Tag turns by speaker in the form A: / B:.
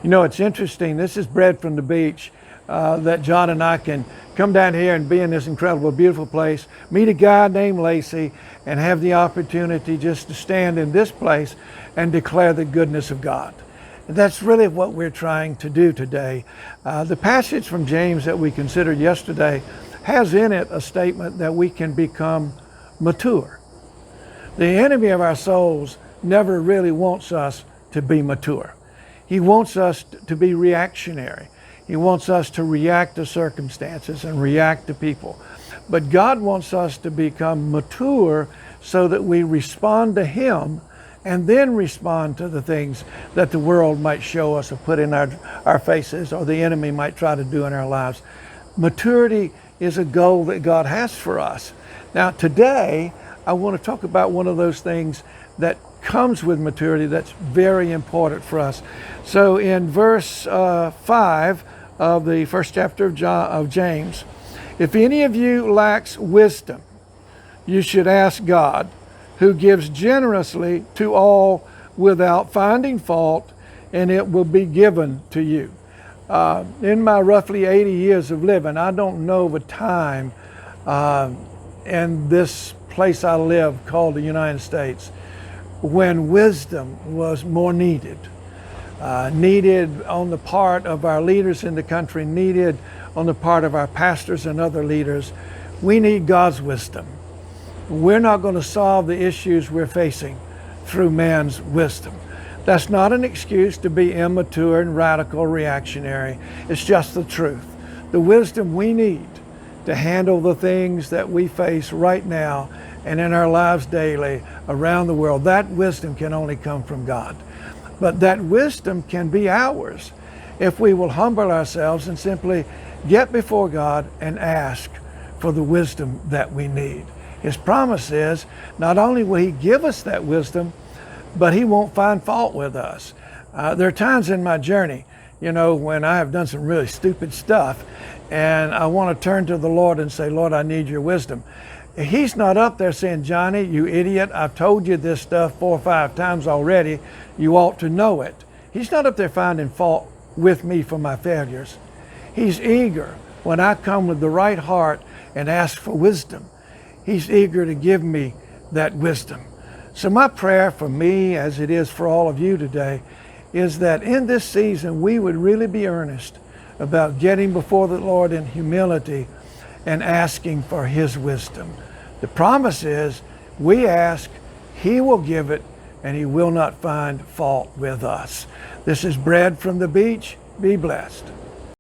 A: You know, it's interesting. This is bread from the beach, that John and I can come down here and be in this incredible, beautiful place, meet a guy named Lacey, and have the opportunity just to stand in this place and declare the goodness of God. That's really what we're trying to do today. The passage from James that we considered yesterday has in it a statement that we can become mature. The enemy of our souls never really wants us to be mature. He wants us to be reactionary. He wants us to react to circumstances and react to people. But God wants us to become mature so that we respond to Him and then respond to the things that the world might show us or put in our faces, or the enemy might try to do in our lives. Maturity is a goal that God has for us. Now today, I want to talk about one of those things that comes with maturity that's very important for us. So in verse 5 of the first chapter of James, if any of you lacks wisdom, you should ask God, who gives generously to all without finding fault, and it will be given to you. In my roughly 80 years of living, I don't know of a time in this place I live called the United States when wisdom was more needed. Needed on the part of our leaders in the country, needed on the part of our pastors and other leaders. We need God's wisdom. We're not going to solve the issues we're facing through man's wisdom. That's not an excuse to be immature and radical, reactionary. It's just the truth. The wisdom we need to handle the things that we face right now and in our lives daily around the world, that wisdom can only come from God. But that wisdom can be ours if we will humble ourselves and simply get before God and ask for the wisdom that we need. His promise is not only will He give us that wisdom, but He won't find fault with us. There are times in my journey, when I have done some really stupid stuff and I want to turn to the Lord and say, Lord, I need your wisdom. He's not up there saying, Johnny, you idiot, I've told you this stuff 4 or 5 times already. You ought to know it. He's not up there finding fault with me for my failures. He's eager when I come with the right heart and ask for wisdom. He's eager to give me that wisdom. So my prayer for me, as it is for all of you today, is that in this season we would really be earnest about getting before the Lord in humility and asking for His wisdom. The promise is we ask, He will give it, and He will not find fault with us. This is bread from the beach. Be blessed.